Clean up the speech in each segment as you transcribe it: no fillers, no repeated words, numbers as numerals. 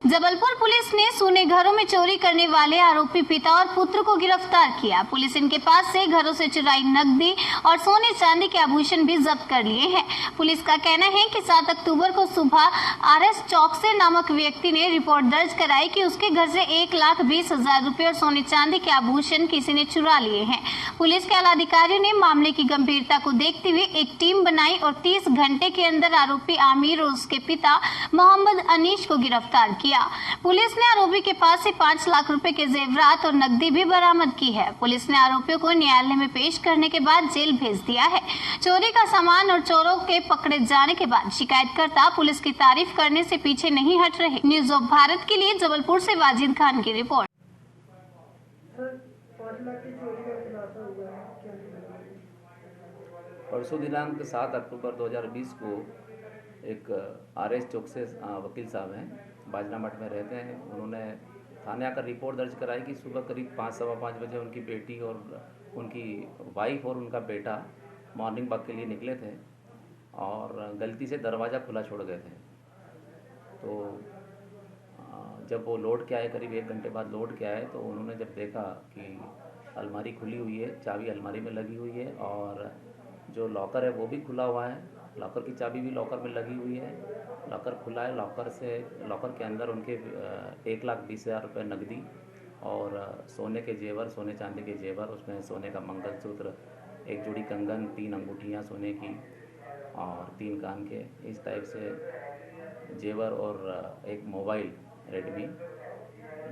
Jabalpur police ने सोने घरों में चोरी करने वाले आरोपी पिता और पुत्र को गिरफ्तार किया। पुलिस इनके पास से घरों से चुराई नकदी और सोने चांदी के आभूषण भी जब्त कर लिए हैं। पुलिस का कहना है कि 7 अक्टूबर को सुबह RS चौकसे नामक व्यक्ति ने रिपोर्ट दर्ज कराई कि उसके घर से 1,20,000 रुपए और सोने चांदी के आभूषण किसी ने चुरा लिए हैं। पुलिस के आला अधिकारियों ने मामले की गंभीरता को देखते हुए एक टीम बनाई और 30 घंटे के अंदर आरोपी आमिर और उसके पिता मोहम्मद अनीश को गिरफ्तार किया। पुलिस ने आरोपी के पास से 5 लाख रुपए के जेवरात और नकदी भी बरामद की है। पुलिस ने आरोपियों को न्यायालय में पेश करने के बाद जेल भेज दिया है। चोरी का सामान और चोरों के पकड़े जाने के बाद शिकायतकर्ता पुलिस की तारीफ करने से पीछे नहीं हट रहे। न्यूज ऑफ भारत के लिए जबलपुर से वाजिद खान की रिपोर्ट। परसों दिनांक 7 अक्टूबर 2020 को एक RS चौकसे वकील साहब हैं, बाजना मठ में रहते हैं। उन्होंने थाने आकर रिपोर्ट दर्ज कराई कि सुबह करीब 5-5:15 बजे उनकी बेटी और उनकी वाइफ और उनका बेटा मॉर्निंग वॉक के लिए निकले थे और गलती से दरवाज़ा खुला छोड़ गए थे। तो जब वो लौट के आए, करीब 1 घंटे बाद लौट के आए, तो उन्होंने जब देखा कि अलमारी खुली हुई है, चाबी अलमारी में लगी हुई है और जो लॉकर है वो भी खुला हुआ है, लॉकर की चाबी भी लॉकर में लगी हुई है, लॉकर खुला है। लॉकर के अंदर उनके 1,20,000 रुपये नकदी और सोने के जेवर, सोने चांदी के जेवर, उसमें सोने का मंगलसूत्र, एक जोड़ी कंगन, 3 अंगूठियाँ सोने की और 3 कान के, इस टाइप से जेवर और एक मोबाइल रेडमी,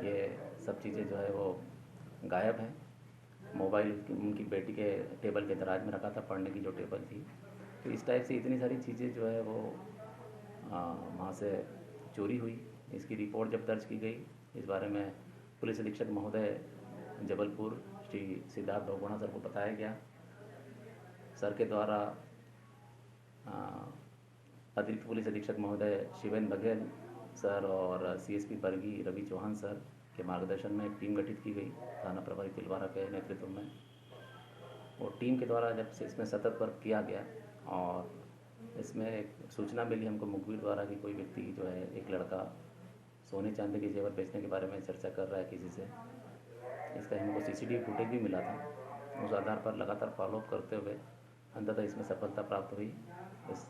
ये सब चीज़ें जो है वो गायब हैं। मोबाइल उनकी बेटी के टेबल के दराज में रखा था, पढ़ने की जो टेबल थी। तो इस टाइप से इतनी सारी चीज़ें जो है वो वहाँ से चोरी हुई। इसकी रिपोर्ट जब दर्ज की गई, इस बारे में पुलिस अधीक्षक महोदय जबलपुर श्री सिद्धार्थ बहुगुणा सर को बताया गया। सर के द्वारा अतिरिक्त पुलिस अधीक्षक महोदय शिवेंद्र बघेल सर और CSP बरगी रवि चौहान सर के मार्गदर्शन में एक टीम गठित की गई थाना प्रभारी तिलवारा के नेतृत्व में। और टीम के द्वारा जब से इसमें सतत वर्क किया गया और इसमें एक सूचना मिली हमको मुखबिर द्वारा कि कोई व्यक्ति जो है, एक लड़का सोने चांदी के जेवर बेचने के बारे में चर्चा कर रहा है किसी से। इसका हमको CCTV फुटेज भी मिला था। उस आधार पर लगातार फॉलोअप करते हुए अंततः इसमें सफलता प्राप्त हुई। इस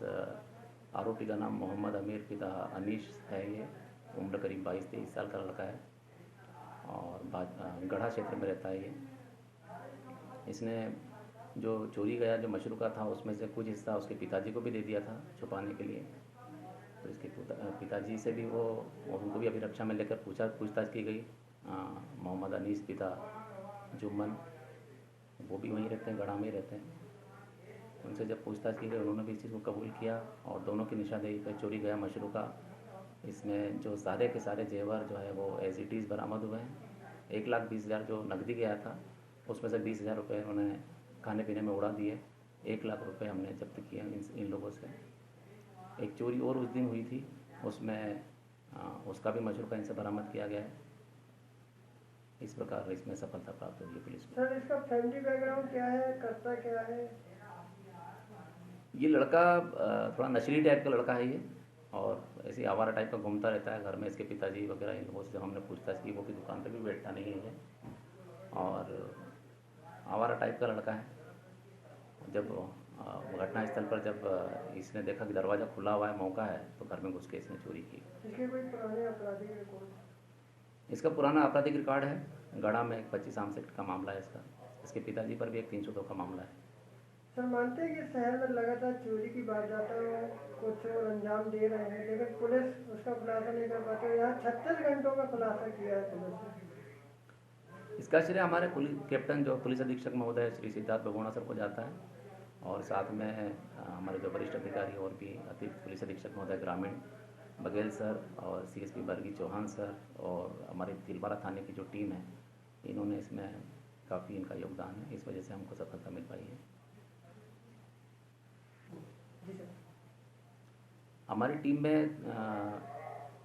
आरोपी का नाम मोहम्मद अमीर, पिता अनीश है। ये उम्र करीब 22-23 साल का लड़का है और गढ़ा क्षेत्र में रहता है ये। इसने जो चोरी गया, जो मशरूका था, उसमें से कुछ हिस्सा उसके पिताजी को भी दे दिया था छुपाने के लिए। तो इसके पिताजी से भी वो, उनको भी अभी रक्षा में लेकर पूछताछ की गई। मोहम्मद अनीस पिता जुम्मन, वो भी वहीं रहते हैं, गढ़ा में ही रहते हैं। उनसे जब पूछताछ की गई, उन्होंने भी इस चीज़ को कबूल किया और दोनों की निशानदेही पर चोरी गया मशरूका। इसमें जो सारे के सारे जेवर जो है वो एज इट इज़ बरामद हुए हैं। 1,20,000 जो नकदी गया था, उसमें से 20,000 रुपये उन्होंने खाने पीने में उड़ा दिए। 1 लाख रुपए हमने जब्त किए इन लोगों से। एक चोरी और उस दिन हुई थी, उसमें उसका भी मशरूका इनसे बरामद किया गया है। इस प्रकार इसमें सफलता प्राप्त हुई है पुलिस को। सर, इसका फैमिली बैकग्राउंड क्या है, करता क्या है? ये लड़का थोड़ा नशीली टाइप का लड़का है ये, और ऐसे आवारा टाइप का घूमता रहता है। घर में इसके पिताजी वगैरह इन लोगों से जब हमने पूछताछ की, वो की दुकान पे भी बैठता नहीं है ये, और आवारा टाइप का लड़का है। जब घटनास्थल पर जब इसने देखा कि दरवाज़ा खुला हुआ है, मौका है, तो घर में घुस के इसने चोरी की। इसके कोई पुराने आपराधिक रिकॉर्ड? इसका पुराना आपराधिक रिकॉर्ड है। गढ़ा में एक 25 आर्म्स एक्ट का मामला है इसका। इसके पिताजी पर भी एक 302 का मामला है। सर, मानते हैं कि शहर में लगातार चोरी की वारदातों को चोर अंजाम दे रहे हैं, लेकिन पुलिस उसका खुलासा नहीं कर पाती। यहाँ 36 घंटों का खुलासा किया है पुलिस ने। इसका श्रेय हमारे कैप्टन जो पुलिस अधीक्षक महोदय श्री सिद्धार्थ बहुगुणा सर को जाता है, और साथ में हमारे जो वरिष्ठ अधिकारी और भी अतिरिक्त पुलिस अधीक्षक महोदय ग्रामीण बघेल सर और CSP बरगी चौहान सर और हमारे तिलवारा थाने की जो टीम है, इन्होंने इसमें काफ़ी इनका योगदान है। इस वजह से हमको सफलता मिल पाई है। हमारी टीम में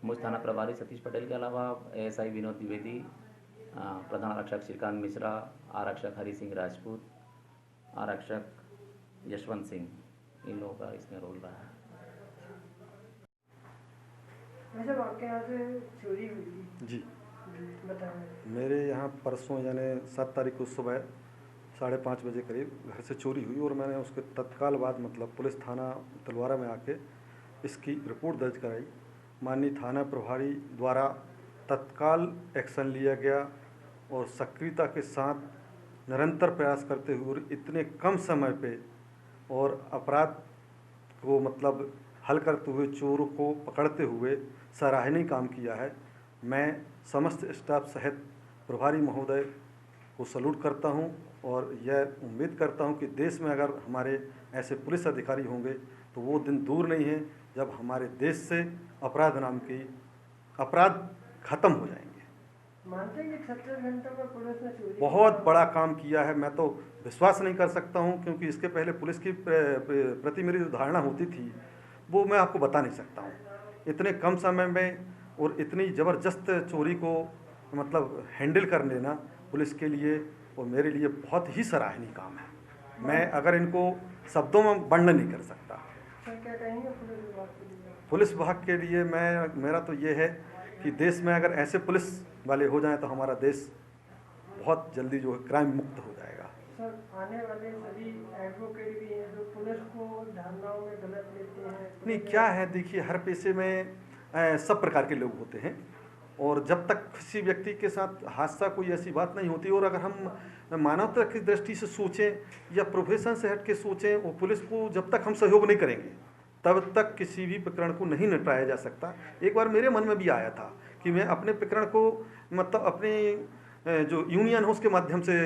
मुझ थाना प्रभारी सतीश पटेल के अलावा ASI विनोद द्विवेदी, प्रधान आरक्षक श्रीकांत मिश्रा, आरक्षक हरि सिंह राजपूत, आरक्षक यशवंत सिंह, इन लोगों का इसमें रोल रहा है। वैसे आपके यहाँ से चोरी जी, बताएं। मेरे यहाँ परसों यानी 7 तारीख को सुबह 5:30 बजे करीब घर से चोरी हुई और मैंने उसके तत्काल बाद मतलब पुलिस थाना तलवारा में आके इसकी रिपोर्ट दर्ज कराई। माननीय थाना प्रभारी द्वारा तत्काल एक्शन लिया गया और सक्रियता के साथ निरंतर प्रयास करते हुए और इतने कम समय पे और अपराध को मतलब हल करते हुए, चोरों को पकड़ते हुए सराहनीय काम किया है। मैं समस्त स्टाफ सहित प्रभारी महोदय को सल्यूट करता हूं और यह उम्मीद करता हूं कि देश में अगर हमारे ऐसे पुलिस अधिकारी होंगे तो वो दिन दूर नहीं है जब हमारे देश से अपराध खत्म हो जाएंगे। मानते हैं कि 36 घंटों में पुलिस ने चोरी बहुत बड़ा काम किया है। मैं तो विश्वास नहीं कर सकता हूं क्योंकि इसके पहले पुलिस की प्रति मेरी जो धारणा होती थी वो मैं आपको बता नहीं सकता हूं। इतने कम समय में और इतनी ज़बरदस्त चोरी को मतलब हैंडल कर लेना पुलिस के लिए और मेरे लिए बहुत ही सराहनीय काम है। मैं अगर इनको शब्दों में वर्णन नहीं कर सकता। सर क्या कहेंगे पुलिस विभाग के लिए? पुलिस विभाग के लिए मेरा तो ये है कि देश में अगर ऐसे पुलिस वाले हो जाएं तो हमारा देश बहुत जल्दी जो है क्राइम मुक्त हो जाएगा। सर आने वाले सभी एडवोकेट भी हैं जो पुलिस को धारणाओं में गलत लेते हैं। नहीं, क्या है, देखिए हर पेशे में सब प्रकार के लोग होते हैं और जब तक किसी व्यक्ति के साथ हादसा कोई ऐसी बात नहीं होती और अगर हम मानवता की दृष्टि से सोचें या प्रोफेशन से हट के सोचें और पुलिस को जब तक हम सहयोग नहीं करेंगे तब तक किसी भी प्रकरण को नहीं निपटाया जा सकता। एक बार मेरे मन में भी आया था कि मैं अपने प्रकरण को मतलब अपनी जो यूनियन है उसके माध्यम से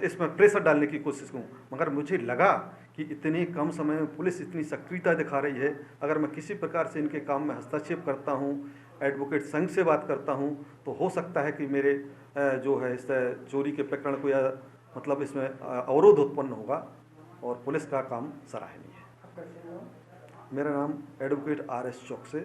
इसमें प्रेशर डालने की कोशिश करूँ, मगर मुझे लगा कि इतने कम समय में पुलिस इतनी सक्रियता दिखा रही है, अगर मैं किसी प्रकार से इनके काम में हस्तक्षेप करता हूँ, एडवोकेट संघ से बात करता हूँ तो हो सकता है कि मेरे जो है इस चोरी के प्रकरण को या मतलब इसमें अवरोध उत्पन्न होगा और पुलिस का काम सराहनीय है। आपका नाम? मेरा नाम एडवोकेट RS चौक से